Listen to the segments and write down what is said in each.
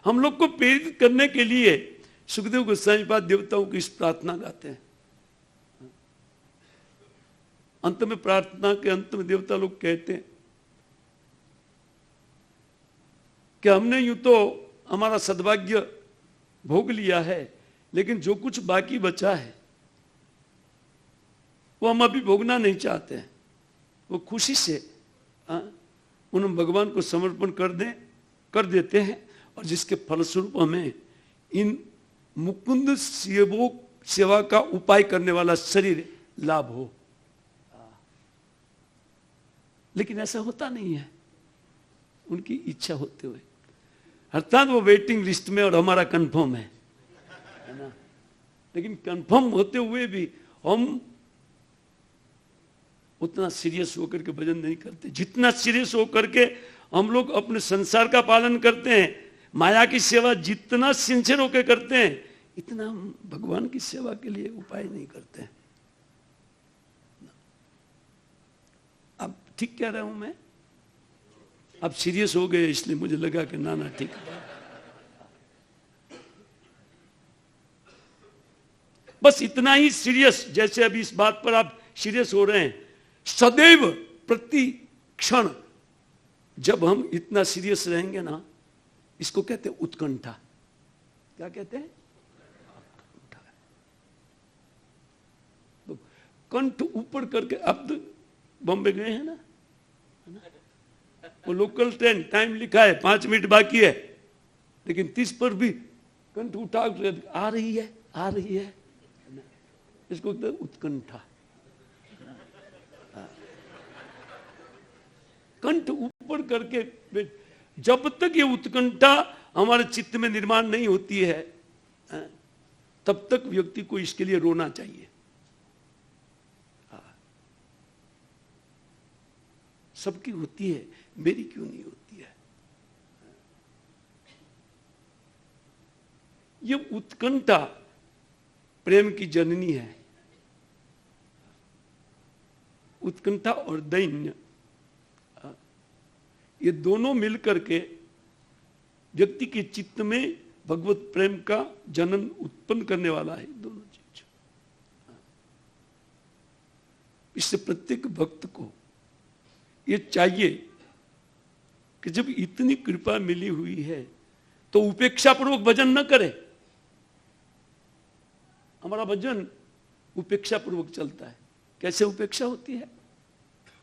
हम लोग को प्रेरित करने के लिए सुखदेव गोस्वामी पाद देवताओं की इस प्रार्थना गाते हैं। अंत में, प्रार्थना के अंत में देवता लोग कहते हैं कि हमने यूं तो हमारा सद्भाग्य भोग लिया है, लेकिन जो कुछ बाकी बचा है वो हम अभी भोगना नहीं चाहते हैं। वो खुशी से उन भगवान को समर्पण कर देते हैं, और जिसके फलस्वरूप हमें इन मुकुंद सेवा का उपाय करने वाला शरीर लाभ हो। लेकिन ऐसा होता नहीं है उनकी इच्छा होते हुए, अर्थात वो वेटिंग लिस्ट में और हमारा कंफर्म है ना। लेकिन कंफर्म होते हुए भी हम उतना सीरियस होकर के भजन नहीं करते जितना सीरियस होकर के हम लोग अपने संसार का पालन करते हैं। माया की सेवा जितना सिंसियर होकर करते हैं, इतना हम भगवान की सेवा के लिए उपाय नहीं करते हैं। अब ठीक कह रहा हूं मैं? अब सीरियस हो गए, इसलिए मुझे लगा कि ना ठीक है। बस इतना ही सीरियस, जैसे अभी इस बात पर आप सीरियस हो रहे हैं, सदैव प्रति क्षण जब हम इतना सीरियस रहेंगे ना, इसको कहते हैं उत्कंठा। क्या कहते हैं? तो कंठ ऊपर करके, अब तो बॉम्बे गए हैं ना, वो लोकल ट्रेन टाइम लिखा है 5 मिनट बाकी है, लेकिन 30 पर भी कंठ उठा आ रही है, आ रही है। इसको कहते हैं उत्कंठा। कंठ ऊपर करके, जब तक ये उत्कंठा हमारे चित्त में निर्माण नहीं होती है, तब तक व्यक्ति को इसके लिए रोना चाहिए। सबकी होती है, मेरी क्यों नहीं होती है? ये उत्कंठा प्रेम की जननी है। उत्कंठा और दैन्य, ये दोनों मिलकर के व्यक्ति के चित्त में भगवत प्रेम का जनन उत्पन्न करने वाला है। दोनों चीज, इससे प्रत्येक भक्त को ये चाहिए कि जब इतनी कृपा मिली हुई है तो उपेक्षा पूर्वक भजन न करे। हमारा भजन उपेक्षा पूर्वक चलता है। कैसे उपेक्षा होती है?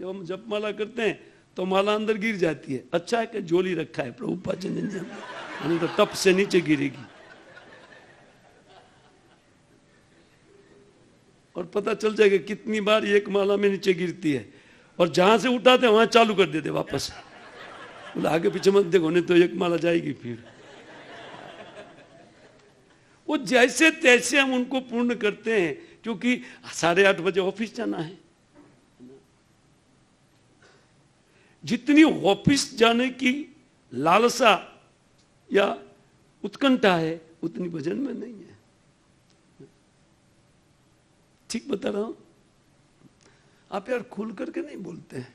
जब हम जपमाला करते हैं तो माला अंदर गिर जाती है। अच्छा है कि झोली रखा है प्रभुपाद जी ने, नहीं तो तप से नीचे गिरेगी। और पता चल जाएगा कितनी बार एक माला में नीचे गिरती है, और जहां से उठाते वहां चालू कर देते वापस। बोला आगे पीछे मत देखो, नहीं तो एक माला जाएगी फिर। वो जैसे तैसे हम उनको पूर्ण करते हैं, क्योंकि 8:30 बजे ऑफिस जाना है। जितनी ऑफिस जाने की लालसा या उत्कंठा है, उतनी भजन में नहीं है। ठीक बता रहा हूं? आप यार खुल करके नहीं बोलते हैं।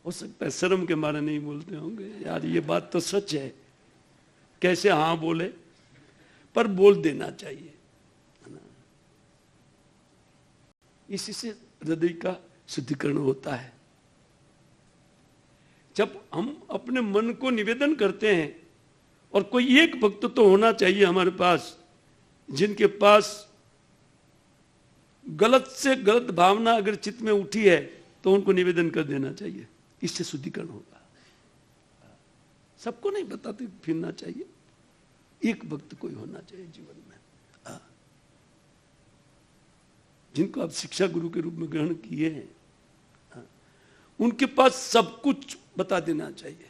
हो सकता है शर्म के मारे नहीं बोलते होंगे। यार ये बात तो सच है, कैसे हाँ बोले, पर बोल देना चाहिए, है ना? इसी से हृदय का शुद्धिकरण होता है। जब हम अपने मन को निवेदन करते हैं, और कोई एक भक्त तो होना चाहिए हमारे पास जिनके पास गलत से गलत भावना अगर चित्त में उठी है तो उनको निवेदन कर देना चाहिए। इससे शुद्धिकरण होगा। सबको नहीं बताते फिरना चाहिए, एक भक्त कोई होना चाहिए जीवन में, जिनको आप शिक्षा गुरु के रूप में ग्रहण किए हैं। उनके पास सब कुछ बता देना चाहिए।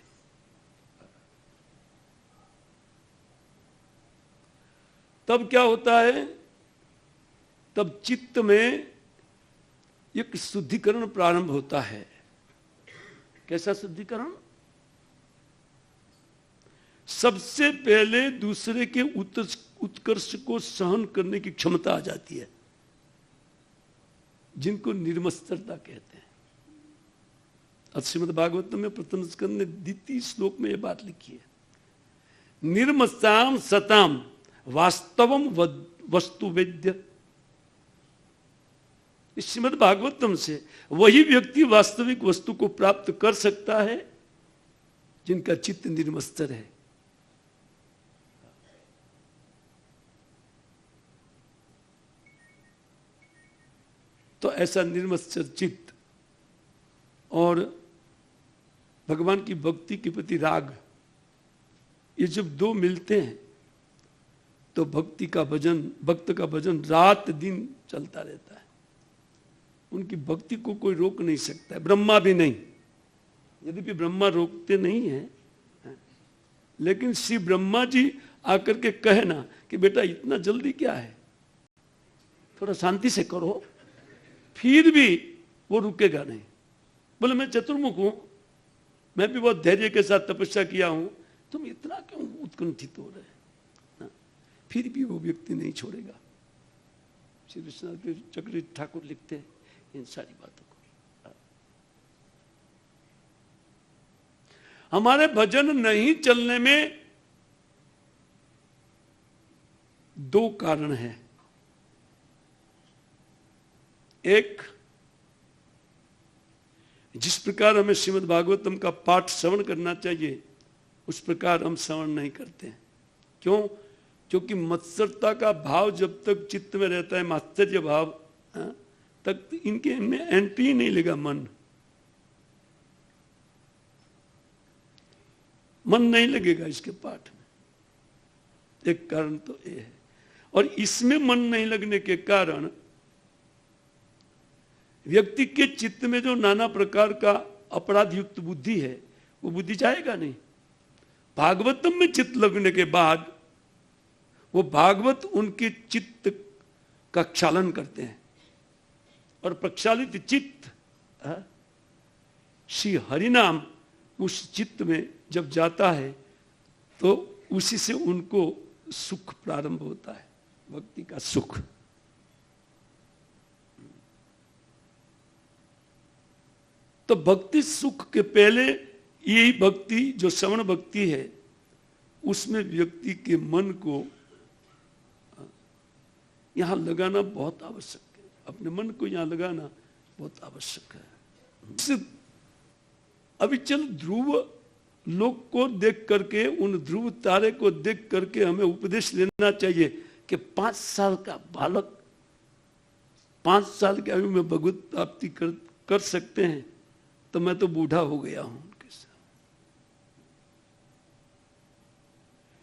तब क्या होता है? तब चित्त में एक शुद्धिकरण प्रारंभ होता है। कैसा शुद्धिकरण? सबसे पहले दूसरे के उत्कर्ष को सहन करने की क्षमता आ जाती है, जिनको निर्मत्सरता कहते हैं। श्रीमद् भागवतम में प्रथम स्कंद ने द्वितीय श्लोक में यह बात लिखी है, निर्मसाम सताम वास्तवम वस्तु वेद्य। इस श्रीमद् भागवतम से वही व्यक्ति वास्तविक वस्तु को प्राप्त कर सकता है जिनका चित्त निर्मस्तर है। तो ऐसा निर्मस्तर चित्त और भगवान की भक्ति के प्रति राग, ये जब दो मिलते हैं तो भक्त का भजन रात दिन चलता रहता है। उनकी भक्ति को कोई रोक नहीं सकता है, ब्रह्मा भी नहीं। यद्यपि ब्रह्मा रोकते नहीं हैं, लेकिन श्री ब्रह्मा जी आकर के कहे ना कि बेटा इतना जल्दी क्या है, थोड़ा शांति से करो, फिर भी वो रुकेगा नहीं। बोले मैं चतुर्मुख हूं, मैं भी बहुत धैर्य के साथ तपस्या किया हूं, तुम इतना क्यों उत्कंठित हो रहे हैं? फिर भी वो व्यक्ति नहीं छोड़ेगा। श्री विश्वनाथ चक्रवर्ती ठाकुर लिखते हैं इन सारी बातों को। हमारे भजन नहीं चलने में दो कारण हैं। एक, जिस प्रकार हमें श्रीमद् भागवतम का पाठ श्रवण करना चाहिए उस प्रकार हम श्रवण नहीं करते हैं। क्यों? क्योंकि मत्सरता का भाव जब तक चित्त में रहता है, मात्सर्य भाव, तक इनके इनमें एंट्री नहीं लेगा। मन नहीं लगेगा इसके पाठ में। एक कारण तो ये है। और इसमें मन नहीं लगने के कारण व्यक्ति के चित्त में जो नाना प्रकार का अपराध युक्त बुद्धि है वो बुद्धि जाएगा नहीं। भागवतम में चित्त लगने के बाद वो भागवत उनके चित्त का क्षालन करते हैं और प्रक्षालित चित्त श्री हरिनाम उस चित्त में जब जाता है तो उसी से उनको सुख प्रारंभ होता है, भक्ति का सुख। तो भक्ति सुख के पहले यही भक्ति जो श्रवण भक्ति है उसमें व्यक्ति के मन को यहां लगाना बहुत आवश्यक है। अपने मन को यहां लगाना बहुत आवश्यक है। अविचल ध्रुव लोक को देख करके, उन ध्रुव तारे को देख करके हमें उपदेश लेना चाहिए कि 5 साल का बालक 5 साल की आयु में भगवत प्राप्ति कर सकते हैं, तो मैं तो बूढ़ा हो गया हूं उनके साथ।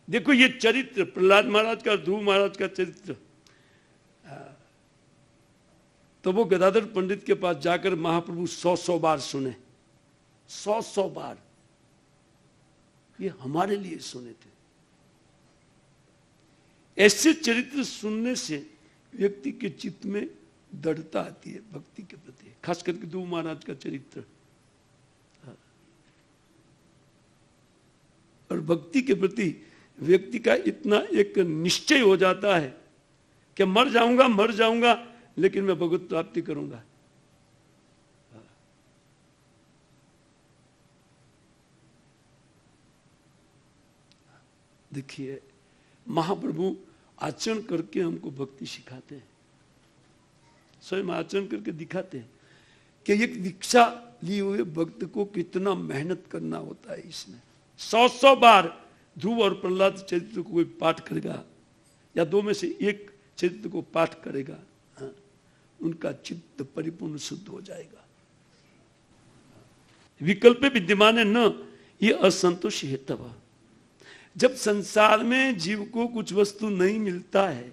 देखो ये चरित्र प्रहलाद महाराज का, ध्रुव महाराज का चरित्र, तो वो गदाधर पंडित के पास जाकर महाप्रभु 100 बार सुने, 100 बार। ये हमारे लिए सुने थे। ऐसे चरित्र सुनने से व्यक्ति के चित्त में दृढ़ता आती है भक्ति के प्रति, खास करके ध्रुव महाराज का चरित्र। और भक्ति के प्रति व्यक्ति का इतना एक निश्चय हो जाता है कि मर जाऊंगा लेकिन मैं भगवत प्राप्ति करूंगा। देखिए महाप्रभु आचरण करके हमको भक्ति सिखाते हैं, स्वयं आचरण करके दिखाते हैं कि एक दीक्षा लिए हुए भक्त को कितना मेहनत करना होता है। इसमें 100 बार ध्रुव और प्रहलाद चरित्र को कोई पाठ करेगा या दो में से एक चरित्र को पाठ करेगा, उनका चित्त परिपूर्ण शुद्ध हो जाएगा। विकल्प विद्यमान है न ये असंतोष है। तब जब संसार में जीव को कुछ वस्तु नहीं मिलता है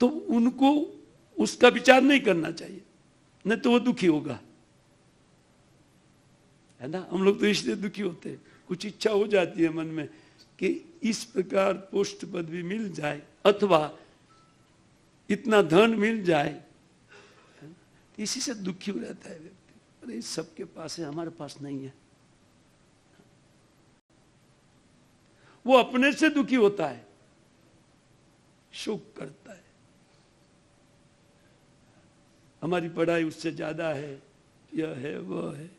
तो उनको उसका विचार नहीं करना चाहिए, नहीं तो वो दुखी होगा, है ना। हम लोग तो इसलिए दुखी होते हैं, कुछ इच्छा हो जाती है मन में कि इस प्रकार पोस्ट पदवी मिल जाए अथवा इतना धन मिल जाए, इसी से दुखी हो रहता है व्यक्ति। अरे सबके पास है, हमारे पास नहीं है। वो अपने से दुखी होता है, शोक करता है, हमारी पढ़ाई उससे ज्यादा है, यह है वह है,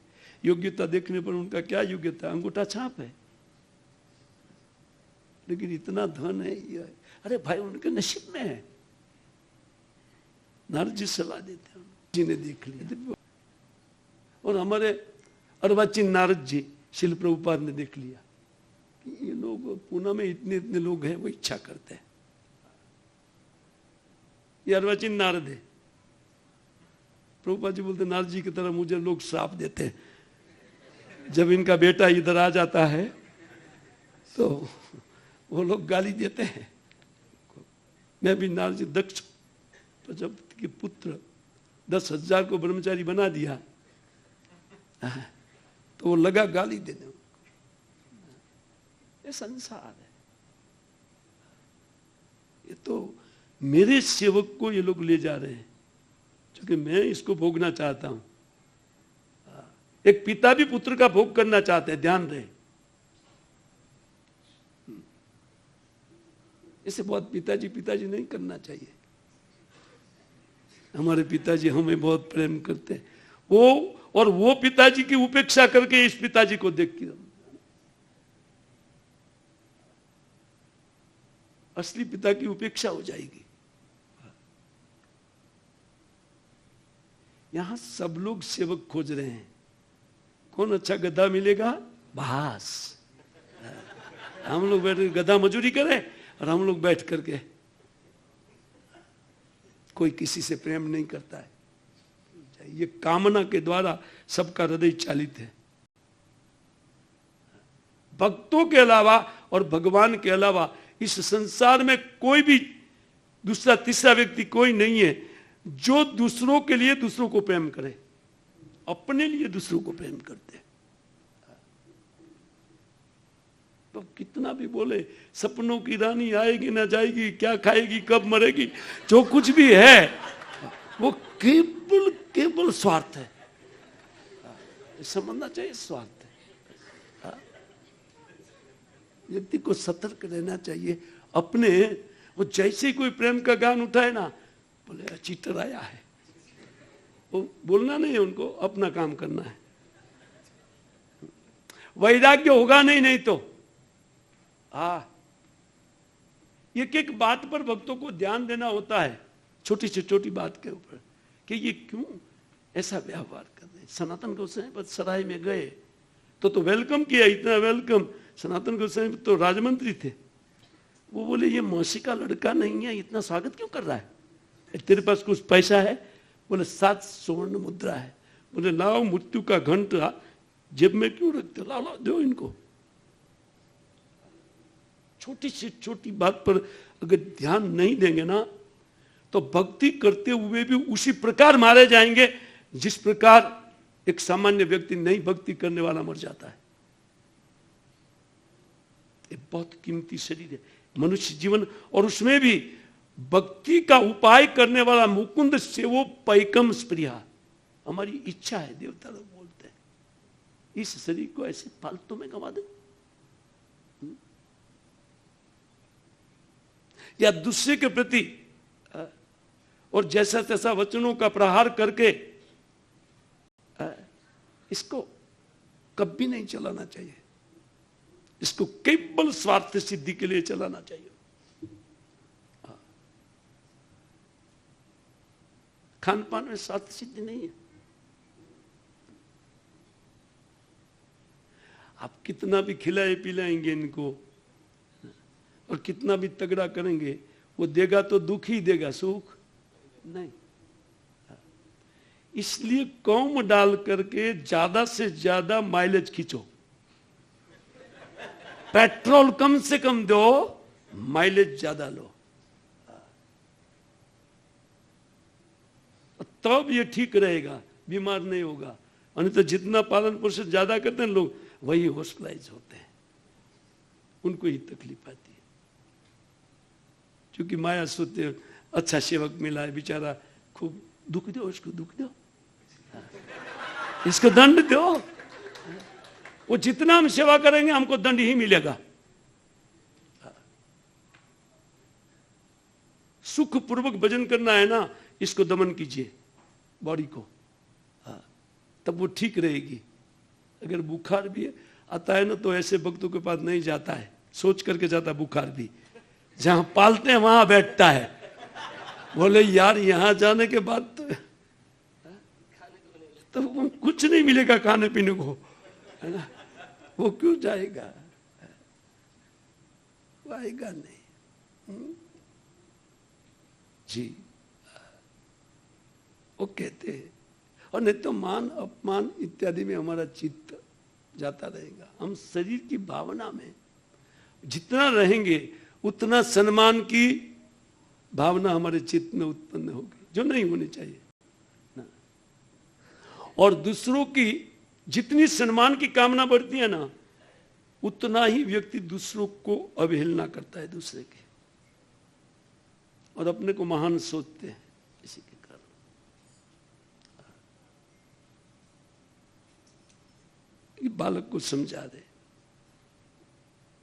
योग्यता देखने पर उनका क्या योग्यता, अंगूठा छाप है, लेकिन इतना धन है यह है। अरे भाई उनके नसीब में है। नारद जी सलाह देते हैं, जी ने देख लिया, और हमारे अर्वाचीन नारद जी शिल प्रभुपाद ने देख लिया कि ये लोग पूना में इतने इतने लोग हैं, वो इच्छा करते हैं। ये अर्वाचीन नारद है। प्रभुपाद जी बोलते नारद जी की तरह मुझे लोग श्राप देते हैं, जब इनका बेटा इधर आ जाता है तो वो लोग गाली देते हैं। मैं भी नारद जी दक्ष प्रजापति के पुत्र 10,000 को ब्रह्मचारी बना दिया, तो वो लगा गाली देने। ये संसार है, ये तो मेरे सेवक को ये लोग ले जा रहे हैं, क्योंकि मैं इसको भोगना चाहता हूं। एक पिता भी पुत्र का भोग करना चाहते हैं, ध्यान रहे। इसे बहुत पिताजी नहीं करना चाहिए। हमारे पिताजी हमें बहुत प्रेम करते हैं, वो पिताजी की उपेक्षा करके इस पिताजी को देख के असली पिता की उपेक्षा हो जाएगी। यहां सब लोग सेवक खोज रहे हैं, कौन अच्छा गधा मिलेगा, बस हम लोग बैठ गधा मजूरी करें और हम लोग बैठ करके, कोई किसी से प्रेम नहीं करता है। ये कामना के द्वारा सबका हृदय चालित है। भक्तों के अलावा और भगवान के अलावा इस संसार में कोई भी दूसरा तीसरा व्यक्ति कोई नहीं है जो दूसरों के लिए दूसरों को प्रेम करे, अपने लिए दूसरों को प्रेम करते। तो कितना भी बोले सपनों की रानी आएगी ना जाएगी, क्या खाएगी कब मरेगी, जो कुछ भी है वो केवल स्वार्थ है। समझना चाहिए स्वार्थ है। व्यक्ति को सतर्क रहना चाहिए अपने। वो जैसे कोई प्रेम का गान उठाए ना, बोले चीटर आया है, वो बोलना नहीं है उनको, अपना काम करना है। वैराग्य होगा नहीं तो एक एक बात पर भक्तों को ध्यान देना होता है, छोटी से छोटी बात के ऊपर, कि ये क्यों ऐसा व्यवहार कर रहे। सनातन गोसाई पर सराय में गए तो वेलकम किया, इतना वेलकम। सनातन गोसाई तो राजमंत्री थे, वो बोले ये मौसी का लड़का नहीं है, इतना स्वागत क्यों कर रहा है, तेरे पास कुछ पैसा है? बोले 7 स्वर्ण मुद्रा है। बोले लाओ, मृत्यु का घंटा जेब में क्यों रखते, लाओ दो इनको। छोटी से छोटी बात पर अगर ध्यान नहीं देंगे ना, तो भक्ति करते हुए भी उसी प्रकार मारे जाएंगे जिस प्रकार एक सामान्य व्यक्ति नई भक्ति करने वाला मर जाता है। ये बहुत कीमती शरीर है मनुष्य जीवन, और उसमें भी भक्ति का उपाय करने वाला मुकुंद से वो पैकम स्प्रिया, हमारी इच्छा है। देवता लोग बोलते हैं इस शरीर को ऐसे फालतू में गंवा दो, या दूसरे के प्रति और जैसा तैसा वचनों का प्रहार करके इसको कभी नहीं चलाना चाहिए। इसको केवल स्वार्थ सिद्धि के लिए चलाना चाहिए। खान पान में स्वार्थ सिद्धि नहीं है। आप कितना भी खिलाए पिलाएंगे इनको और कितना भी तगड़ा करेंगे, वो देगा तो दुख ही देगा, सुख नहीं। इसलिए कम डाल करके ज्यादा से ज्यादा माइलेज खींचो। पेट्रोल कम से कम दो, माइलेज ज्यादा लो, तब ये ठीक रहेगा, बीमार नहीं होगा। नहीं तो जितना पालन पोषण ज्यादा करते हैं लोग, वही हॉस्पिटलाइज होते हैं, उनको ही तकलीफ आती है। क्योंकि माया सोते अच्छा सेवक मिला है, बेचारा खूब दुख दो, उसको दुख दो, इसको दंड दो। वो जितना हम सेवा करेंगे हमको दंड ही मिलेगा। सुख पूर्वक भजन करना है ना, इसको दमन कीजिए, बॉडी को। तब वो ठीक रहेगी। अगर बुखार भी आता है ना तो ऐसे भक्तों के पास नहीं जाता है, सोच करके जाता है। बुखार भी जहां पालते हैं वहां बैठता है, बोले यार यहां जाने के बाद तो वो कुछ नहीं मिलेगा खाने पीने को, है ना, वो क्यों जाएगा, वो आएगा नहीं। जी वो कहते हैं। और नहीं तो मान अपमान इत्यादि में हमारा चित्त जाता रहेगा। हम शरीर की भावना में जितना रहेंगे उतना सम्मान की भावना हमारे चित्त में उत्पन्न होगी, जो नहीं होनी चाहिए ना। और दूसरों की जितनी सम्मान की कामना बढ़ती है ना, उतना ही व्यक्ति दूसरों को अवहेलना करता है दूसरे की, और अपने को महान सोचते हैं इसी के कारण। ये बालक को समझा दे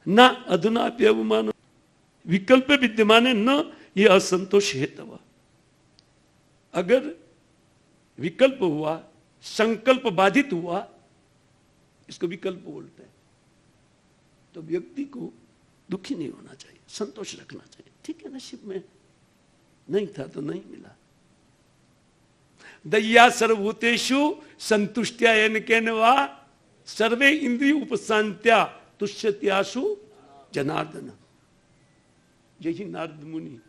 ना, अधुना अवमान विकल्प विद्यमान न ये असंतोष हेतव। अगर विकल्प हुआ, संकल्प बाधित हुआ, इसको विकल्प बोलते हैं, तो व्यक्ति को दुखी नहीं होना चाहिए, संतोष रखना चाहिए। ठीक है, नसीब में नहीं था तो नहीं मिला। दया सर्वभूतेषु संतुष्ट्या येन वा सर्वे इंद्रिय उपशांत्या तुष्यत्यासु जनार्दन। यही नारद मुनि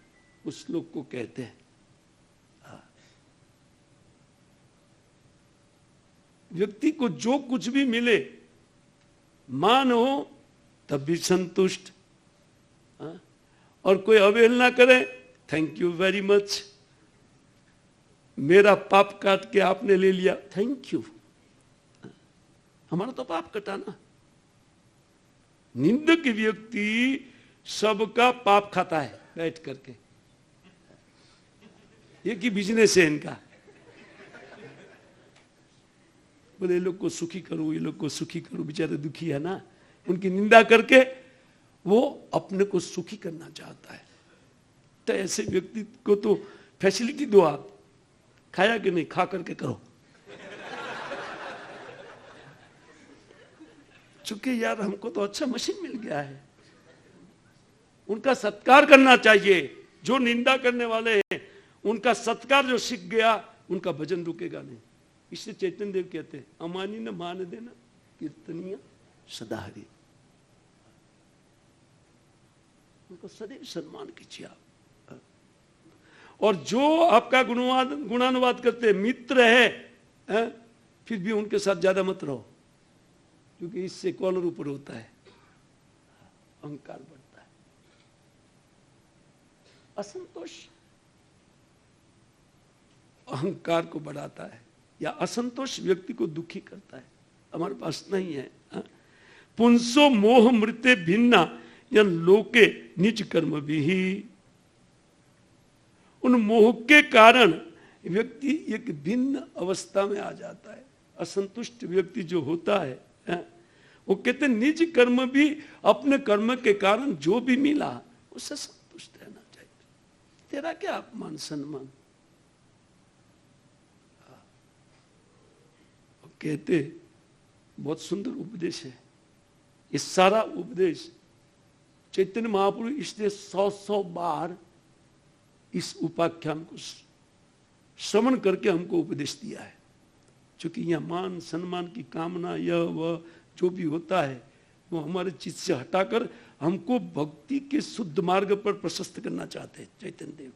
उस श्लोक को कहते हैं। व्यक्ति को जो कुछ भी मिले, मान हो तब भी संतुष्ट, और कोई अवहेलना करे, थैंक यू वेरी मच, मेरा पाप काट के आपने ले लिया, थैंक यू। हमारा तो पाप कटाना। निंदक व्यक्ति सबका पाप खाता है बैठ करके, ये की बिजनेस है इनका। बोले ये लोग को सुखी करो, ये लोग को सुखी करो, बेचारे दुखी है ना, उनकी निंदा करके वो अपने को सुखी करना चाहता है। तो ऐसे व्यक्ति को तो फैसिलिटी दो आप, खाया कि नहीं, खा करके करो। चूंकि यार हमको तो अच्छा मशीन मिल गया है, उनका सत्कार करना चाहिए। जो निंदा करने वाले हैं उनका सत्कार जो सीख गया, उनका भजन रुकेगा नहीं। इसलिए चैतन्य देव कहते हैं, अमानी न मान देना कीर्तनीय सदा हरि। उनको सदैव सम्मान कीजिए आप। और जो आपका गुणानुवाद करते हैं, मित्र है, फिर भी उनके साथ ज्यादा मत रहो, क्योंकि इससे कॉलर ऊपर होता है, अहंकार बढ़ता है। असंतोष अहंकार को बढ़ाता है, या असंतोष व्यक्ति को दुखी करता है। हमारे पास नहीं है। पुंसो मोह मृत्य भिन्ना या लोके निज कर्म भी। उन मोह के कारण व्यक्ति एक भिन्न अवस्था में आ जाता है। असंतुष्ट व्यक्ति जो होता है, वो कहते निज कर्म भी, अपने कर्म के कारण जो भी मिला उससे संतुष्ट रहना चाहिए। तेरा क्या अपमान सम्मान। कहते बहुत सुंदर उपदेश है। ये सारा उपदेश चैतन्य महाप्रभु इसने 100 बार इस उपाख्यान को श्रवण करके हमको उपदेश दिया है। क्योंकि यह मान सम्मान की कामना, यह वह जो भी होता है, वो हमारे चित्त से हटाकर हमको भक्ति के शुद्ध मार्ग पर प्रशस्त करना चाहते हैं चैतन्य देव।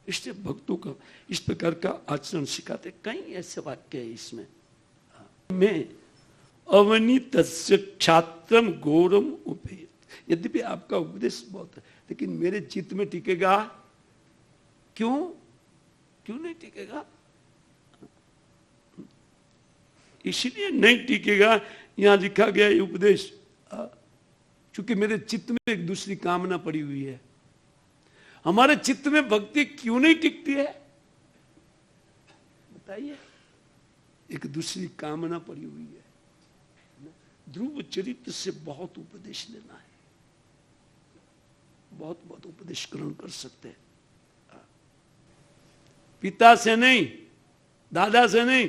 इसलिए भक्तों का इस प्रकार का आचरण सिखाते। कई ऐसे वाक्य है इसमें। मैं अवनीत क्षात्रम गौरम उपेत। यद्यपि आपका उपदेश बहुत है, लेकिन मेरे चित्त में टिकेगा क्यों? क्यों नहीं टिकेगा? इसलिए नहीं टिकेगा, यहां लिखा गया ये उपदेश, क्योंकि मेरे चित्त में एक दूसरी कामना पड़ी हुई है। हमारे चित्त में भक्ति क्यों नहीं टिकती है बताइए? एक दूसरी कामना पड़ी हुई है। ध्रुव चरित्र से बहुत उपदेश लेना है, बहुत बहुत उपदेश ग्रहण कर सकते हैं। पिता से नहीं, दादा से नहीं,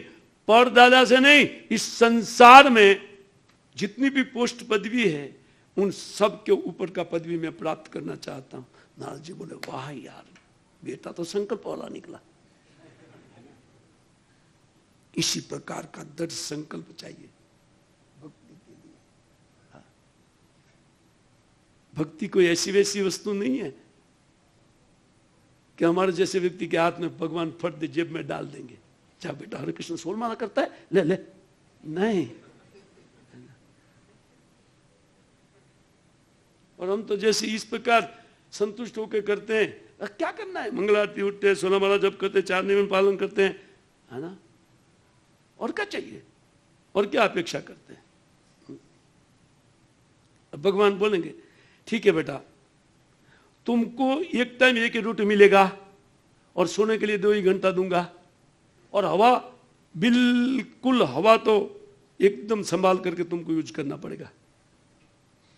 परदादा से नहीं, इस संसार में जितनी भी पोस्ट पदवी है उन सब के ऊपर का पदवी मैं प्राप्त करना चाहता हूं। नारद जी बोले वाह यार, बेटा तो संकल्प वाला निकला। इसी प्रकार का दृढ़ संकल्प चाहिए भक्ति के लिए। हाँ। भक्ति कोई ऐसी वैसी वस्तु नहीं है कि हमारे जैसे व्यक्ति के हाथ में भगवान फट दे जेब में डाल देंगे, जा बेटा हरे कृष्ण सोल माला करता है ले ले, नहीं। और हम तो जैसे इस प्रकार संतुष्ट होकर करते हैं, क्या करना है, मंगल आरती उठते हैं, सोलह माला जप करते हैं, 4 नियम पालन करते हैं, है ना, और क्या चाहिए, और क्या अपेक्षा करते हैं। अब भगवान बोलेंगे ठीक है बेटा, तुमको एक टाइम 1 रोटी मिलेगा और सोने के लिए 2 ही घंटा दूंगा, और हवा बिल्कुल, हवा तो एकदम संभाल करके तुमको यूज करना पड़ेगा।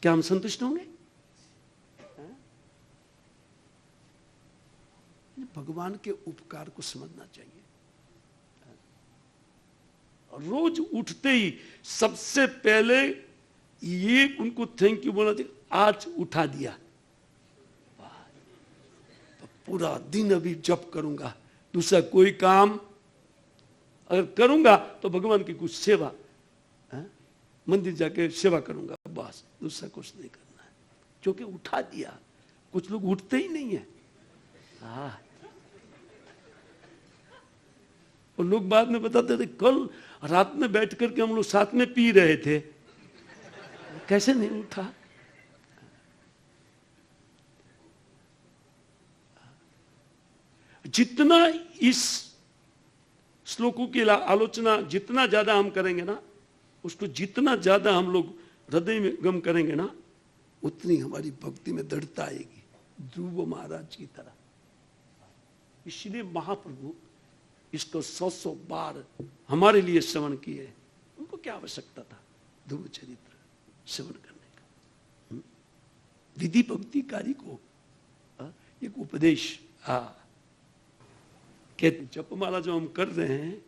क्या हम संतुष्ट होंगे? भगवान के उपकार को समझना चाहिए। रोज उठते ही सबसे पहले ये उनको थैंक यू बोलना चाहिए, आज उठा दिया, तो पूरा दिन अभी जप करूंगा, दूसरा कोई काम अगर करूंगा तो भगवान की कुछ सेवा, मंदिर जाके सेवा करूंगा, बस, दूसरा कुछ नहीं करना है, क्योंकि उठा दिया। कुछ लोग उठते ही नहीं है। और लोग बाद में बताते थे कल रात में बैठ करके हम लोग साथ में पी रहे थे, कैसे नहीं उठा। जितना इस श्लोकों की आलोचना जितना ज्यादा हम करेंगे ना, उसको जितना ज्यादा हम लोग हृदय में गम करेंगे ना, उतनी हमारी भक्ति में दृढ़ता आएगी, ध्रुव महाराज की तरह। इसलिए महाप्रभु इसको 100 बार हमारे लिए श्रवण किए। उनको क्या आवश्यकता था ध्रुव चरित्र श्रवण करने का? विधि भक्ति कार्य को एक उपदेश। कहते जपमाला जो हम कर रहे हैं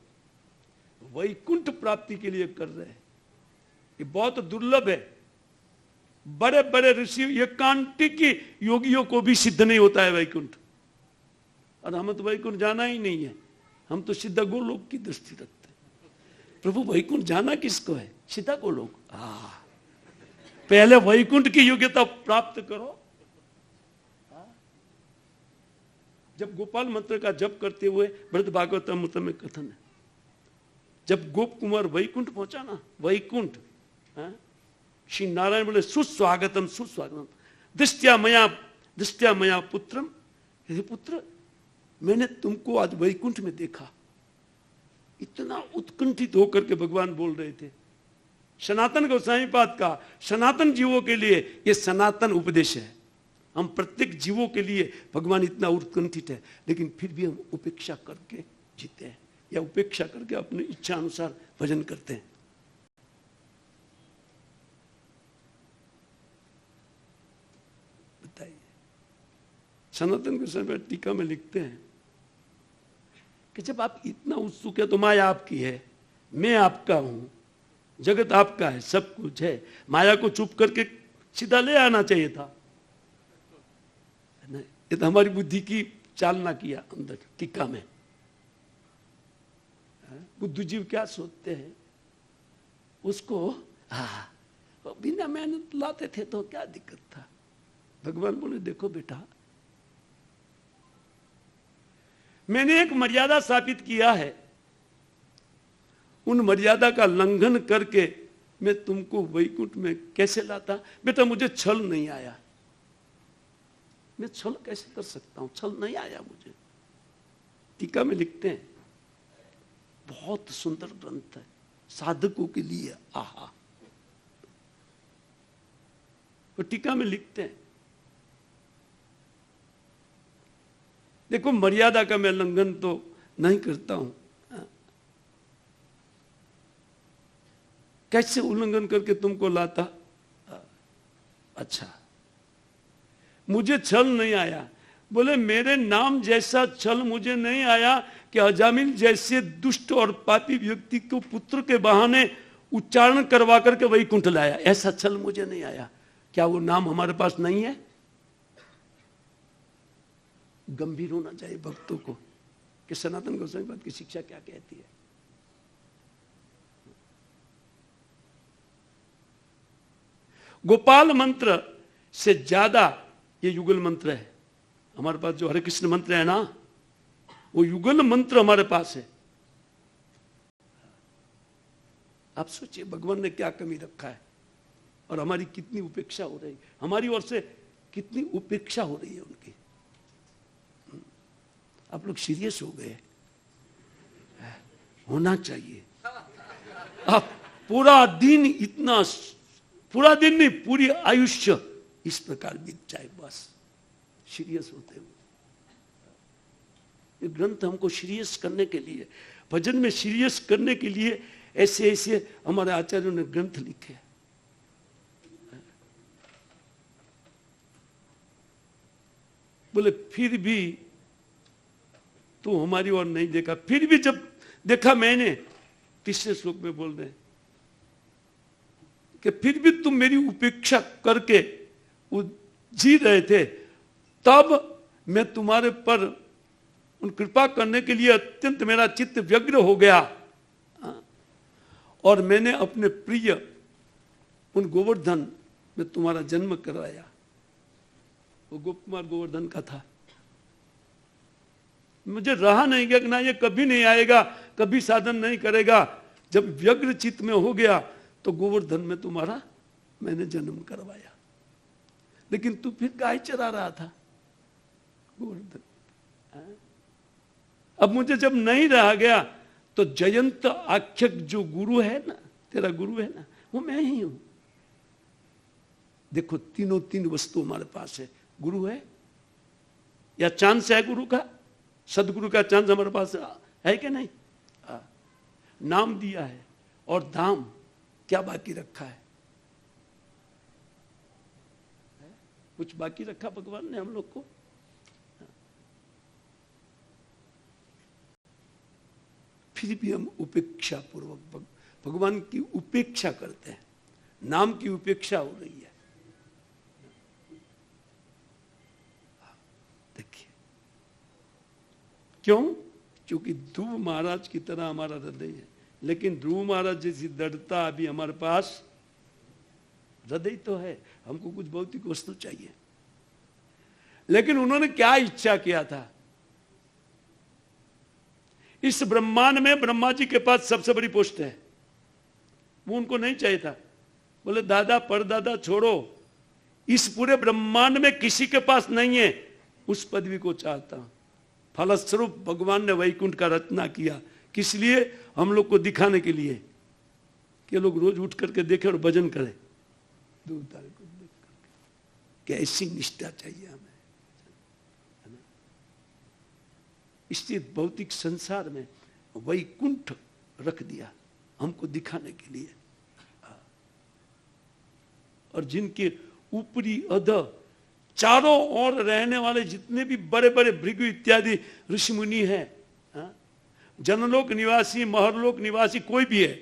वैकुंठ प्राप्ति के लिए कर रहे हैं, ये बहुत दुर्लभ है। बड़े बड़े ऋषि एकांतिकी योगियों को भी सिद्ध नहीं होता है वैकुंठ, और हमें तो वैकुंठ जाना ही नहीं है, हम तो सीधा गोलोक की दृष्टि रखते हैं। प्रभु वैकुंठ जाना किसको है? सीधा गोलोक। पहले वैकुंठ की योग्यता प्राप्त करो। जब गोपाल मंत्र का जप करते हुए बृहद भागवत में कथन है, जब गोप कुमार वैकुंठ पहुंचा ना, वैकुंठ, श्री नारायण बोले सुस्वागतम सुस्वागतम दृष्टया मया पुत्रम, हे पुत्र मैंने तुमको आज वैकुंठ में देखा। इतना उत्कंठित होकर के भगवान बोल रहे थे। सनातन गोस्वामी पाद का सनातन जीवों के लिए यह सनातन उपदेश है। हम प्रत्येक जीवों के लिए भगवान इतना उत्कंठित है, लेकिन फिर भी हम उपेक्षा करके जीते हैं, या उपेक्षा करके अपनी इच्छा अनुसार भजन करते हैं। बताइए। सनातन गोस्वामी टीका में लिखते हैं कि जब आप इतना उत्सुक है तो माया आपकी है, मैं आपका हूं, जगत आपका है, सब कुछ है। माया को चुप करके सीधा ले आना चाहिए था, नहीं, ये तो हमारी बुद्धि की चालना किया अंदर टीका में। बुद्धिजीव क्या सोचते हैं उसको, बिना मेहनत लाते थे तो क्या दिक्कत था। भगवान बोले देखो बेटा, मैंने एक मर्यादा स्थापित किया है, उन मर्यादा का लंघन करके मैं तुमको वैकुंठ में कैसे लाता। बेटा मुझे छल नहीं आया, मैं छल कैसे कर सकता हूं, छल नहीं आया मुझे। टीका में लिखते हैं, बहुत सुंदर ग्रंथ है साधकों के लिए। आहा, वो टीका में लिखते हैं, देखो मर्यादा का मैं उल्लंघन तो नहीं करता हूं, कैसे उल्लंघन करके तुमको लाता। अच्छा, मुझे छल नहीं आया, बोले मेरे नाम जैसा छल मुझे नहीं आया कि अजामिल जैसे दुष्ट और पापी व्यक्ति को पुत्र के बहाने उच्चारण करवा करके वैकुंठ लाया, ऐसा छल मुझे नहीं आया। क्या वो नाम हमारे पास नहीं है? गंभीर होना चाहिए भक्तों को कि सनातन गोस्वामी पाद की शिक्षा क्या कहती है। गोपाल मंत्र से ज्यादा ये युगल मंत्र है। हमारे पास जो हरे कृष्ण मंत्र है ना, वो युगल मंत्र हमारे पास है। आप सोचिए भगवान ने क्या कमी रखा है और हमारी कितनी उपेक्षा हो रही है, हमारी ओर से कितनी उपेक्षा हो रही है उनकी। आप लोग सीरियस हो गए, होना चाहिए। आप पूरा दिन इतना, पूरा दिन नहीं पूरी आयुष्य इस प्रकार बीत जाए, बस सीरियस होते हुए। ये ग्रंथ हमको सीरियस करने के लिए, भजन में सीरियस करने के लिए ऐसे ऐसे हमारे आचार्यों ने ग्रंथ लिखे। बोले फिर भी तू हमारी ओर नहीं देखा, फिर भी जब देखा मैंने, तीसरे श्लोक में बोल रहे कि फिर भी तुम मेरी उपेक्षा करके जी रहे थे, तब मैं तुम्हारे पर उन कृपा करने के लिए अत्यंत मेरा चित्त व्यग्र हो गया और मैंने अपने प्रिय उन गोवर्धन में तुम्हारा जन्म करवाया। वो गोप कुमार गोवर्धन का था। मुझे रहा नहीं गया कि ना ये कभी नहीं आएगा, कभी साधन नहीं करेगा। जब व्यग्र चित्त में हो गया तो गोवर्धन में तुम्हारा मैंने जन्म करवाया। लेकिन तू फिर गाय चरा रहा था गोवर्धन। अब मुझे जब नहीं रहा गया तो जयंत आख्यक जो गुरु है ना, तेरा गुरु है ना, वो मैं ही हूं। देखो तीनों तीन वस्तु हमारे पास है। गुरु है या चांस है गुरु का, सदगुरु का चांस हमारे पास है कि नहीं? नाम दिया है और धाम, क्या बाकी रखा है? कुछ बाकी रखा भगवान ने हम लोग को? फिर भी हम उपेक्षा पूर्वक भगवान की उपेक्षा करते हैं। नाम की उपेक्षा हो रही है। देखिए क्यों? क्योंकि ध्रुव महाराज की तरह हमारा हृदय है, लेकिन ध्रुव महाराज जैसी दृढ़ता अभी हमारे पास, हृदय तो है, हमको कुछ भौतिक वस्तु चाहिए। लेकिन उन्होंने क्या इच्छा किया था? इस ब्रह्मांड में ब्रह्मा जी के पास सबसे बड़ी पोस्ट है, वो उनको नहीं चाहिए था। बोले दादा परदादा छोड़ो, इस पूरे ब्रह्मांड में किसी के पास नहीं है, उस पदवी को चाहता हूं। फलस्वरूप भगवान ने वैकुंठ का रचना किया। किस लिए? हम लोग को दिखाने के लिए कि लोग रोज उठ करके देखे और भजन करें। दूर तारे को देख करके कैसी निष्ठा चाहिए हमें, है ना? इसलिए भौतिक संसार में वैकुंठ रख दिया हमको दिखाने के लिए। और जिनके ऊपरी अध चारों ओर रहने वाले जितने भी बड़े बड़े भृगु इत्यादि ऋषि मुनि हैं, जनलोक निवासी, महरलोक निवासी, कोई भी है,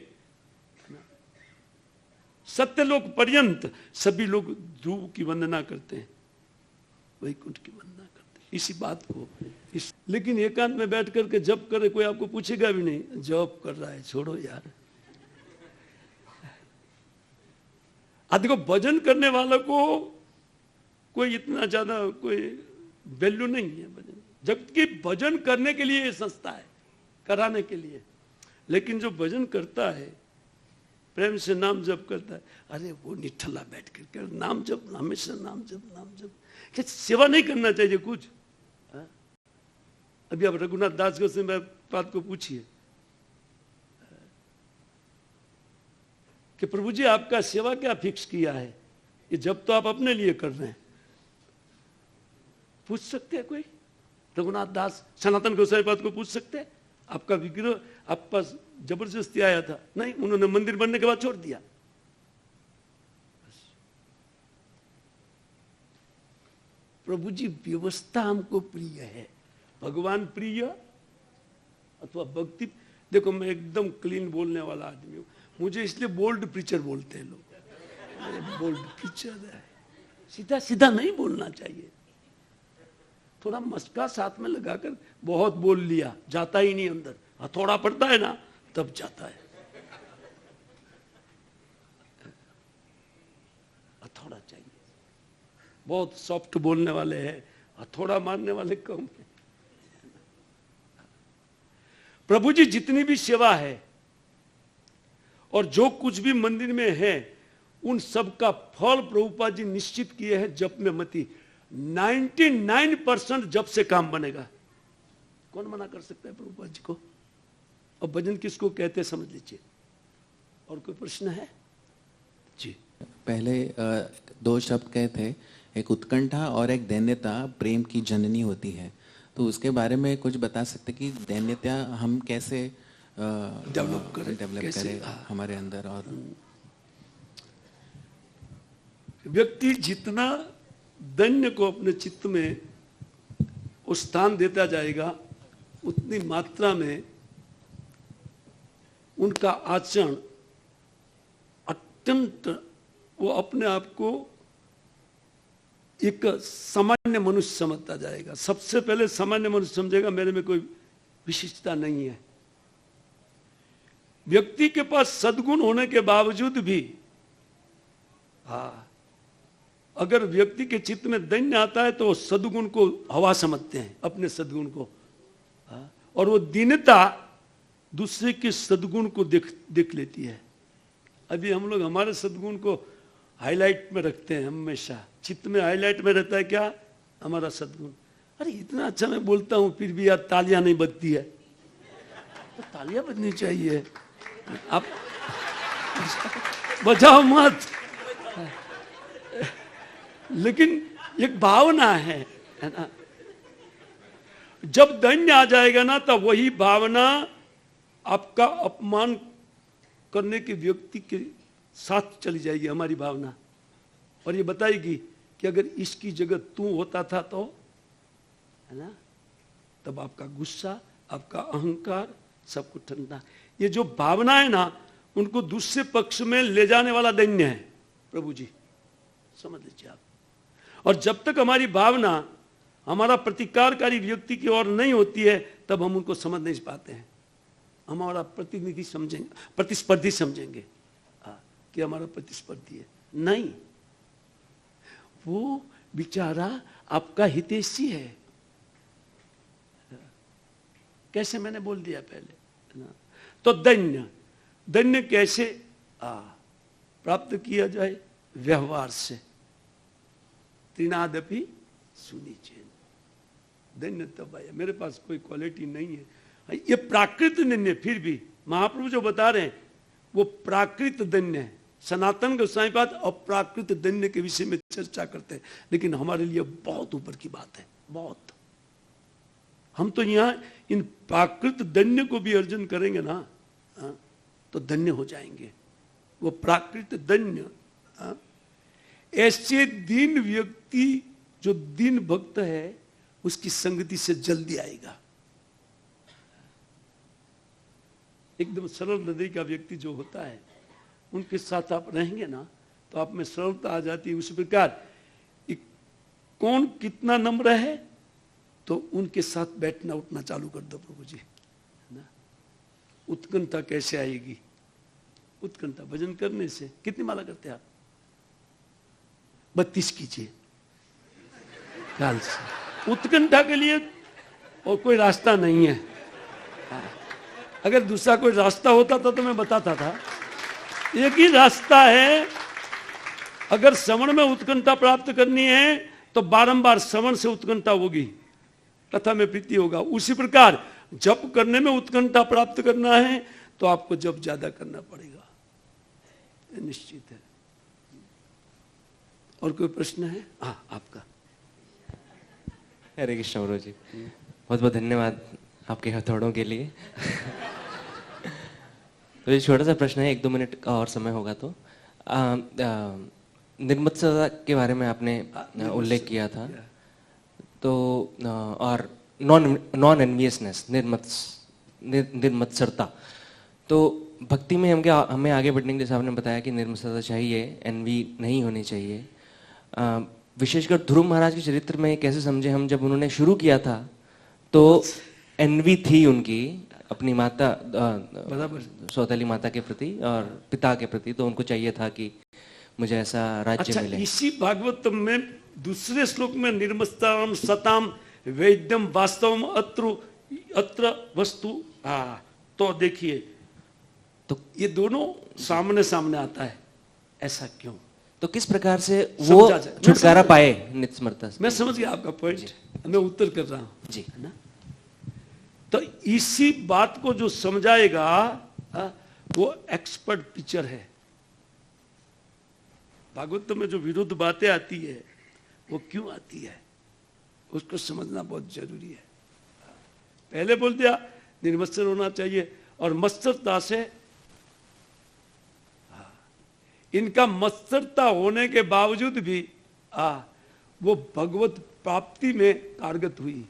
सत्यलोक पर्यंत सभी लोग ध्रुव की वंदना करते हैं, वैकुंठ की वंदना करते हैं। इसी बात को लेकिन एकांत में बैठ करके जप करे, कोई आपको पूछेगा भी नहीं, जप कर रहा है, छोड़ो यार। देखो भजन करने वालों को कोई इतना ज्यादा कोई वैल्यू नहीं है भजन, जबकि भजन करने के लिए ये संस्था है, कराने के लिए। लेकिन जो भजन करता है, प्रेम से नाम जप करता है, अरे वो निठल्ला बैठ करके नाम जप, हमेशा नाम जप, नाम जप। क्या सेवा नहीं करना चाहिए कुछ? अभी आप रघुनाथ दास गोस्वामी बात को पूछिए कि प्रभु जी आपका सेवा क्या फिक्स किया है? ये जब तो आप अपने लिए कर रहे हैं। पूछ सकते हैं कोई? रघुनाथ दास सनातन गोस्वामी पाद को पूछ सकते हैं? आपका विग्रह आप पास जबरदस्ती आया था? नहीं, उन्होंने मंदिर बनने के बाद छोड़ दिया। प्रभु जी व्यवस्था हमको प्रिय है, भगवान प्रिय अथवा भक्ति। देखो मैं एकदम क्लीन बोलने वाला आदमी हूँ, मुझे इसलिए बोल्ड प्रीचर बोलते हैं लोग। बोल्ड प्रीचर है, सीधा सीधा नहीं बोलना चाहिए, थोड़ा मस्का साथ में लगाकर बहुत बोल लिया जाता ही नहीं अंदर, हथौड़ा पड़ता है ना तब जाता है। हथौड़ा चाहिए, बहुत सॉफ्ट बोलने वाले हैं, हथौड़ा मारने वाले कम है। प्रभु जी जितनी भी सेवा है और जो कुछ भी मंदिर में है उन सब का फल प्रभुपाद जी निश्चित किए हैं जप में मती। 99% जप से काम बनेगा। कौन मना कर सकता है प्रभुपाद जी को? और भजन किसको कहते हैं समझ लीजिए। और कोई प्रश्न है जी? पहले दो शब्द कहे थे, एक उत्कंठा और एक दैन्यता प्रेम की जननी होती है, तो उसके बारे में कुछ बता सकते कि दैन्यता हम कैसे डेवलप करें हमारे अंदर? और व्यक्ति जितना दैन्य को अपने चित्त में वो स्थान देता जाएगा उतनी मात्रा में उनका आचरण अत्यंत, वो अपने आप को एक सामान्य मनुष्य समझता जाएगा। सबसे पहले सामान्य मनुष्य समझेगा मेरे में कोई विशिष्टता नहीं है। व्यक्ति के पास सद्गुण होने के बावजूद भी अगर व्यक्ति के चित्त में दैन्य आता है तो सद्गुण को हवा समझते हैं, अपने सद्गुण को, और वो दीनता दूसरे के सद्गुण को देख लेती है। अभी हम लोग हमारे सद्गुण को हाईलाइट में रखते हैं, हमेशा चित्त में हाईलाइट में रहता है क्या? हमारा सद्गुण। अरे इतना अच्छा मैं बोलता हूं फिर भी यार तालियां नहीं बजती है, तो तालियां बजनी चाहिए, आप बजाओ मत। लेकिन एक भावना है ना, जब दैन्य आ जाएगा ना तब वही भावना आपका अपमान करने के व्यक्ति के साथ चली जाएगी, हमारी भावना, और ये बताएगी कि अगर इसकी जगह तू होता था तो, है ना, तब आपका गुस्सा, आपका अहंकार सब कुछ ठंडा। ये जो भावना है ना उनको दूसरे पक्ष में ले जाने वाला दैन्य है प्रभु जी, समझ लीजिए आप। और जब तक हमारी भावना हमारा प्रतिकारकारी व्यक्ति की ओर नहीं होती है तब हम उनको समझ नहीं पाते हैं। हमारा प्रतिनिधि समझेंगे, प्रतिस्पर्धी समझेंगे कि हमारा प्रतिस्पर्धी है, नहीं, वो बेचारा आपका हितैषी है। कैसे मैंने बोल दिया पहले ना। तो दैन्य कैसे प्राप्त किया जाए? व्यवहार से। त्रिनादपि सुनिचेन, दैन्य तब आया। मेरे पास कोई क्वालिटी नहीं है, ये प्राकृत दैन्य। फिर भी महाप्रभु जो बता रहे हैं वो प्राकृत दैन्य है। सनातन गोस्वामी पाद अप्राकृत दैन्य के विषय में चर्चा करते हैं, लेकिन हमारे लिए बहुत ऊपर की बात है, बहुत। हम तो यहाँ इन प्राकृत दैन्य को भी अर्जन करेंगे ना तो धन्य हो जाएंगे। वो प्राकृत दैन्य, ऐसे दीन व्यक्ति जो दीन भक्त है उसकी संगति से जल्दी आएगा। एकदम सरल हृदय का व्यक्ति जो होता है उनके साथ आप रहेंगे ना तो आप में सरलता आ जाती है। उस प्रकार कौन कितना नम्र है तो उनके साथ बैठना उठना चालू कर दो प्रभु जी, है ना। उत्कंठा कैसे आएगी? उत्कंठा भजन करने से। कितनी माला करते हैं आप? 32 कीजिए ख्याल से। उत्कंठा के लिए और कोई रास्ता नहीं है। अगर दूसरा कोई रास्ता होता तो मैं बताता था। एक ही रास्ता है। अगर श्रवण में उत्कंठा प्राप्त करनी है तो बारंबार श्रवण से उत्कंठा होगी, कथा में प्रीति होगा। उसी प्रकार जप करने में उत्कंठा प्राप्त करना है तो आपको जप ज्यादा करना पड़ेगा, निश्चित है। और कोई प्रश्न है? हाँ, आपका। हरे कृष्ण गुरु जी, बहुत बहुत धन्यवाद आपके हथौड़ों के लिए। तो ये छोटा सा प्रश्न है, 1-2 मिनट का और समय होगा तो। निर्मत्सरता के बारे में आपने उल्लेख किया था, तो और नॉन एनवियसनेस, निर्मत्सरता। तो भक्ति में हमें आगे बढ़ने के लिए आपने बताया कि निर्मत्सरता चाहिए, एनवी नहीं होनी चाहिए। विशेषकर ध्रुव महाराज के चरित्र में कैसे समझे हम, जब उन्होंने शुरू किया था तो एनवी थी उनकी अपनी माता, सौतेली माता के प्रति और पिता के प्रति, तो उनको चाहिए था कि मुझे ऐसा राज्य मिले। इसी भागवत में दूसरे श्लोक में निर्मस्ताम सताम वैद्यम वास्तवम अत्र वस्तु, तो देखिए तो ये दोनों सामने सामने आता है। ऐसा क्यों? तो किस प्रकार से वो छुटकारा पाए निर्मत्सरता से? मैं समझ गया आपका पॉइंट, मैं उत्तर कर रहा हूं जी, है ना। तो इसी बात को जो समझाएगा वो एक्सपर्ट टीचर है। भागवत में जो विरुद्ध बातें आती है वो क्यों आती है उसको समझना बहुत जरूरी है। पहले बोल दिया निर्मत्सर होना चाहिए, और मत्सरता से इनका मत्सरता होने के बावजूद भी वो भगवत प्राप्ति में कारगत हुई।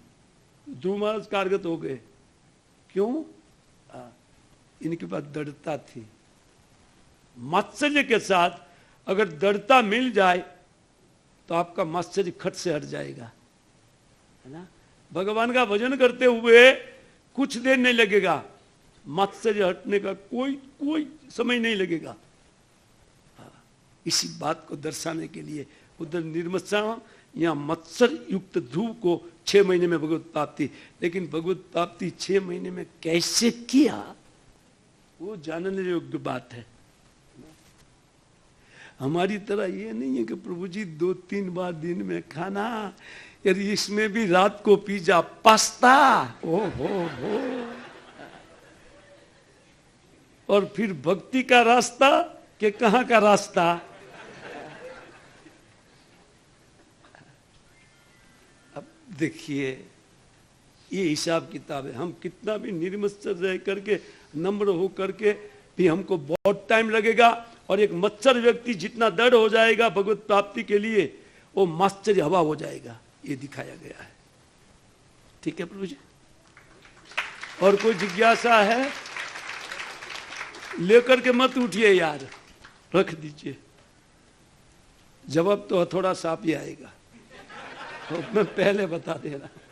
ध्रुव महाराज कारगत हो गए, क्यों? इनके पास दृढ़ता थी। मात्सर्य के साथ अगर दृढ़ता मिल जाए तो आपका मात्सर्य खट से हट जाएगा, है ना। भगवान का भजन करते हुए कुछ देर नहीं लगेगा, मात्सर्य हटने का कोई समय नहीं लगेगा। इसी बात को दर्शाने के लिए उधर निर्मत्सर या मत्सर युक्त ध्रुव को 6 महीने में भगवत प्राप्ति, लेकिन भगवत प्राप्ति 6 महीने में कैसे किया वो जानने योग्य बात है। हमारी तरह ये नहीं है कि प्रभु जी 2-3 बार दिन में खाना, यदि इसमें भी रात को पिज्जा पास्ता, ओ हो। और फिर भक्ति का रास्ता कि कहां का रास्ता? अब देखिए ये हिसाब किताब है। हम कितना भी निर्मत्सर रह करके, नम्र हो करके भी हमको बहुत टाइम लगेगा, और एक मत्सर व्यक्ति जितना दृढ़ हो जाएगा भगवत प्राप्ति के लिए वो माश्चर्य हवा हो जाएगा। ये दिखाया गया है। ठीक है प्रभु जी, और कोई जिज्ञासा है लेकर के मत उठिए यार, रख दीजिए। जवाब तो थोड़ा साफ ही आएगा, तो मैं पहले बता दे रहा हूं।